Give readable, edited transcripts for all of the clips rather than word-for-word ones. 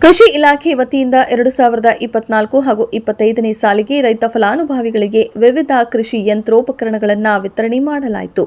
ಕೃಷಿ ಇಲಾಖೆ ವತಿಯಿಂದ 2024 ಹಾಗೂ 25ನೇ ಸಾಲಿಗೆ ರೈತ ಫಲಾನುಭವಿಗಳಿಗೆ ವಿವಿಧ ಕೃಷಿ ಯಂತ್ರೋಪಕರಣಗಳನ್ನು ವಿತರಣೆ ಮಾಡಲಾಯಿತು.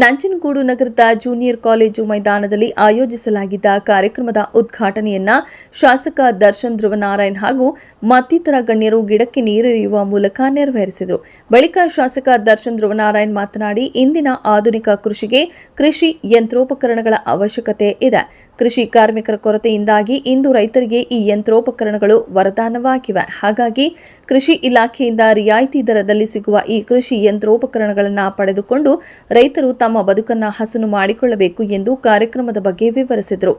ನಂಜನಗೂಡು ನಗರದ ಜೂನಿಯರ್ ಕಾಲೇಜು ಮೈದಾನದಲ್ಲಿ ಆಯೋಜಿಸಲಾಗಿದ್ದ ಕಾರ್ಯಕ್ರಮದ ಉದ್ಘಾಟನೆಯನ್ನ ಶಾಸಕ ದರ್ಶನ್ ಧ್ರುವನಾರಾಯಣ್ ಹಾಗೂ ಮತ್ತಿತರ ಗಣ್ಯರು ಗಿಡಕ್ಕೆ ನೀರೆರೆಯುವ ಮೂಲಕ ನೆರವೇರಿಸಿದರು. ಬಳಿಕ ಶಾಸಕ ದರ್ಶನ್ ಧ್ರುವನಾರಾಯಣ್ ಮಾತನಾಡಿ, ಇಂದಿನ ಆಧುನಿಕ ಕೃಷಿಗೆ ಕೃಷಿ ಯಂತ್ರೋಪಕರಣಗಳ ಅವಶ್ಯಕತೆ ಇದೆ. ಕೃಷಿ ಕಾರ್ಮಿಕರ ಕೊರತೆಯಿಂದಾಗಿ ಇಂದು ರೈತರಿಗೆ ಈ ಯಂತ್ರೋಪಕರಣಗಳು ವರದಾನವಾಗಿವೆ. ಹಾಗಾಗಿ ಕೃಷಿ ಇಲಾಖೆಯಿಂದ ರಿಯಾಯಿತಿ ದರದಲ್ಲಿ ಸಿಗುವ ಈ ಕೃಷಿ ಯಂತ್ರೋಪಕರಣಗಳನ್ನು ಪಡೆದುಕೊಂಡು ರೈತರು ತಮ್ಮ ಬದುಕನ್ನು ಹಸನು ಮಾಡಿಕೊಳ್ಳಬೇಕು ಎಂದು ಕಾರ್ಯಕ್ರಮದ ಬಗ್ಗೆ ವಿವರಿಸಿದರು.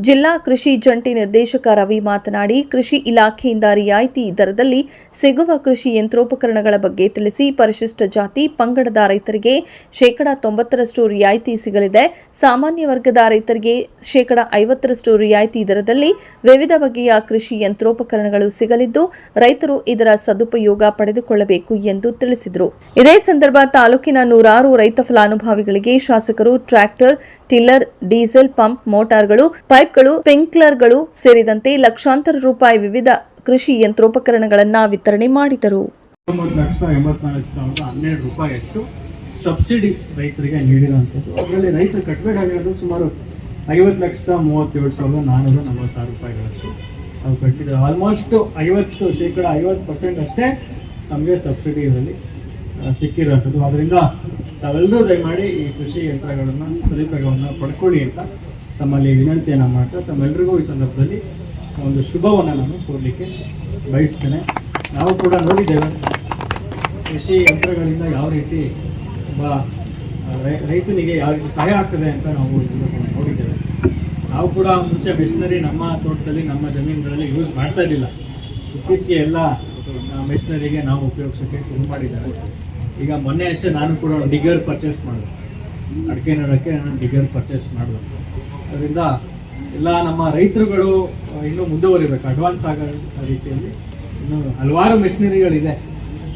ಜಿಲ್ಲಾ ಕೃಷಿ ಜಂಟಿ ನಿರ್ದೇಶಕ ರವಿ ಮಾತನಾಡಿ, ಕೃಷಿ ಇಲಾಖೆಯಿಂದ ರಿಯಾಯಿತಿ ದರದಲ್ಲಿ ಸಿಗುವ ಕೃಷಿ ಯಂತ್ರೋಪಕರಣಗಳ ಬಗ್ಗೆ ತಿಳಿಸಿ, ಪರಿಶಿಷ್ಟ ಜಾತಿ ಪಂಗಡದ ರೈತರಿಗೆ 90% ರಿಯಾಯಿತಿ ಸಿಗಲಿದೆ. ಸಾಮಾನ್ಯ ವರ್ಗದ ರೈತರಿಗೆ 50% ರಿಯಾಯಿತಿ ದರದಲ್ಲಿ ವಿವಿಧ ಬಗೆಯ ಕೃಷಿ ಯಂತ್ರೋಪಕರಣಗಳು ಸಿಗಲಿದ್ದು, ರೈತರು ಇದರ ಸದುಪಯೋಗ ಪಡೆದುಕೊಳ್ಳಬೇಕು ಎಂದು ತಿಳಿಸಿದರು. ಇದೇ ಸಂದರ್ಭ ತಾಲೂಕಿನ ನೂರಾರು ರೈತ ಫಲಾನುಭವಿಗಳಿಗೆ ಶಾಸಕರು ಟ್ರ್ಯಾಕ್ಟರ್, ಟಿಲ್ಲರ್, ಡೀಸೆಲ್ ಪಂಪ್, ಮೋಟಾರ್ಗಳು, ಪೈಪ್ಗಳು, ಸ್ಪ್ರಿಂಕ್ಲರ್ಗಳು ಸೇರಿದಂತೆ ಲಕ್ಷಾಂತರ ರೂಪಾಯಿ ವಿವಿಧ ಕೃಷಿ ಯಂತ್ರೋಪಕರಣಗಳನ್ನು ವಿತರಣೆ ಮಾಡಿದರು. 9,84,012 ರೂಪಾಯಿಯಷ್ಟು ಸಬ್ಸಿಡಿ ರೈತರಿಗೆ ನೀಡಿರುವಂಥದ್ದು. ಅದರಲ್ಲಿ ರೈತರು ಕಟ್ಟಬೇಕಾಗಿರೋದು ಸುಮಾರು 50,37,446 ರೂಪಾಯಿಗಳಷ್ಟು ನಾವು ಕಟ್ಟಿದ್ದೇವೆ. ಆಲ್ಮೋಸ್ಟ್ 50% ಅಷ್ಟೇ ನಮಗೆ ಸಬ್ಸಿಡಿ ಇದರಲ್ಲಿ ಸಿಕ್ಕಿರುವಂಥದ್ದು. ಅದರಿಂದ ತಾವೆಲ್ಲರೂ ದಯಮಾಡಿ ಈ ಕೃಷಿ ಯಂತ್ರಗಳನ್ನು ಸದುಪಯೋಗವನ್ನು ಪಡ್ಕೊಳ್ಳಿ ಅಂತ ತಮ್ಮಲ್ಲಿ ವಿನಂತಿಯನ್ನು ಮಾಡ್ತಾ ತಮ್ಮೆಲ್ಲರಿಗೂ ಈ ಸಂದರ್ಭದಲ್ಲಿ ಒಂದು ಶುಭವನ್ನು ನಾನು ಕೋರಲಿಕ್ಕೆ ಬಯಸ್ತೇನೆ. ನಾವು ಕೂಡ ನೋಡಿದ್ದೇವೆ ಕೃಷಿ ಯಂತ್ರಗಳಿಂದ ಯಾವ ರೀತಿ ಒಬ್ಬ ರೈತನಿಗೆ ಯಾವ ರೀತಿ ಸಹಾಯ ಆಗ್ತದೆ ಅಂತ ನಾವು ನೋಡಿದ್ದೇವೆ. ನಾವು ಕೂಡ ಮುಂಚೆ ಮೆಷಿನರಿ ನಮ್ಮ ತೋಟದಲ್ಲಿ ನಮ್ಮ ಜಮೀನುಗಳಲ್ಲಿ ಯೂಸ್ ಮಾಡ್ತಾ ಇದ್ದಿಲ್ಲ. ಇತ್ತೀಚೆಗೆ ಎಲ್ಲ ಮೆಷಿನರಿಗೆ ನಾವು ಉಪಯೋಗಿಸೋಕ್ಕೆ ಶುರು ಮಾಡಿದ್ದಾರೆ. ಈಗ ಮೊನ್ನೆ ಅಷ್ಟೇ ನಾನು ಕೂಡ ಡಿಗರ್ ಪರ್ಚೇಸ್ ಮಾಡಿದೆ, ಅಡಿಕೆ ನೆಡೋಕ್ಕೆ ನಾನು ಡಿಗರ್ ಪರ್ಚೇಸ್ ಮಾಡಿದೆ. ಅದರಿಂದ ಎಲ್ಲ ನಮ್ಮ ರೈತರುಗಳು ಇನ್ನೂ ಮುಂದುವರಿಬೇಕು, ಅಡ್ವಾನ್ಸ್ ಆಗೋ ರೀತಿಯಲ್ಲಿ. ಇನ್ನೂ ಹಲವಾರು ಮೆಷಿನರಿಗಳಿದೆ.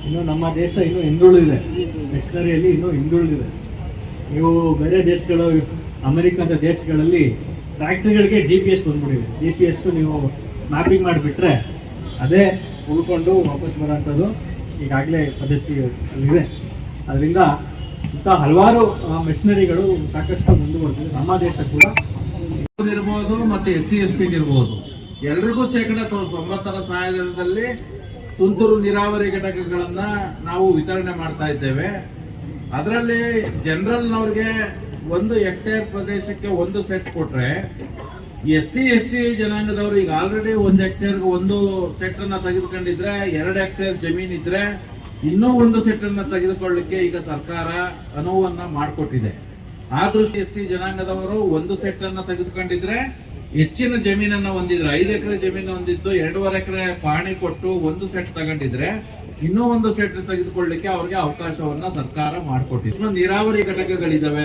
ಇನ್ನು ನಮ್ಮ ದೇಶ ಇನ್ನೂ ಹಿಂದುಳಿದಿದೆ, ಮೆಷಿನರಿಯಲ್ಲಿ ಇನ್ನೂ ಹಿಂದುಳಿದಿದೆ. ನೀವು ಬೇರೆ ದೇಶಗಳು, ಅಮೆರಿಕದ ದೇಶಗಳಲ್ಲಿ ಟ್ರ್ಯಾಕ್ಟರ್ಗಳಿಗೆ GPS ಬಂದ್ಬಿಟ್ಟಿದೆ. GPS ನೀವು ಮ್ಯಾಪಿಂಗ್ ಮಾಡಿಬಿಟ್ರೆ ಅದೇ ಉಳ್ಕೊಂಡು ವಾಪಸ್ ಬರೋಂಥದ್ದು ಈಗಾಗಲೇ ಪದ್ಧತಿ ಅಲ್ಲಿದೆ. ಅದರಿಂದ ಇಂಥ ಹಲವಾರು ಮೆಷಿನರಿಗಳು ಸಾಕಷ್ಟು ಮುಂದುವರೆದಿದೆ. ನಮ್ಮ ದೇಶ ಕೂಡ ಇರ್ಬೋದು ಮತ್ತು SC ST ಇರ್ಬೋದು, ಎಲ್ರಿಗೂ 90% ಸಹಾಯಧನದಲ್ಲಿ ತುಂತುರು ನೀರಾವರಿ ಘಟಕಗಳನ್ನ ನಾವು ವಿತರಣೆ ಮಾಡ್ತಾ ಇದ್ದೇವೆ. ಅದರಲ್ಲಿ ಜನರಲ್ನವ್ರಿಗೆ 1 ಹೆಕ್ಟೇರ್ ಪ್ರದೇಶಕ್ಕೆ 1 ಸೆಟ್ ಕೊಟ್ರೆ, SC ST ಜನಾಂಗದವರು ಈಗ ಆಲ್ರೆಡಿ 1 ಹೆಕ್ಟೇರ್ಗೆ 1 ಸೆಟ್ ಅನ್ನ ತೆಗೆದುಕೊಂಡಿದ್ರೆ, 2 ಹೆಕ್ಟೇರ್ ಜಮೀನ್ ಇದ್ರೆ ಇನ್ನೂ 1 ಸೆಟ್ ಅನ್ನ ತೆಗೆದುಕೊಳ್ಳಿಕ್ಕೆ ಈಗ ಸರ್ಕಾರ ಅನುವನ್ನ ಮಾಡಿಕೊಟ್ಟಿದೆ. ಆ ದೃಷ್ಟಿ ST ಜನಾಂಗದವರು 1 ಸೆಟ್ ಅನ್ನ ತೆಗೆದುಕೊಂಡಿದ್ರೆ, ಹೆಚ್ಚಿನ ಜಮೀನನ್ನ ಹೊಂದಿದ್ರೆ, 5 ಎಕರೆ ಜಮೀನು ಹೊಂದಿದ್ದು 2.5 ಎಕರೆ ಪಹಣಿ ಕೊಟ್ಟು 1 ಸೆಟ್ ತಗೊಂಡಿದ್ರೆ ಇನ್ನೂ 1 ಸೆಟ್ ತೆಗೆದುಕೊಳ್ಳಿಕ್ಕೆ ಅವ್ರಿಗೆ ಅವಕಾಶವನ್ನ ಸರ್ಕಾರ ಮಾಡಿಕೊಟ್ಟಿದೆ. ನೀರಾವರಿ ಘಟಕಗಳಿದಾವೆ,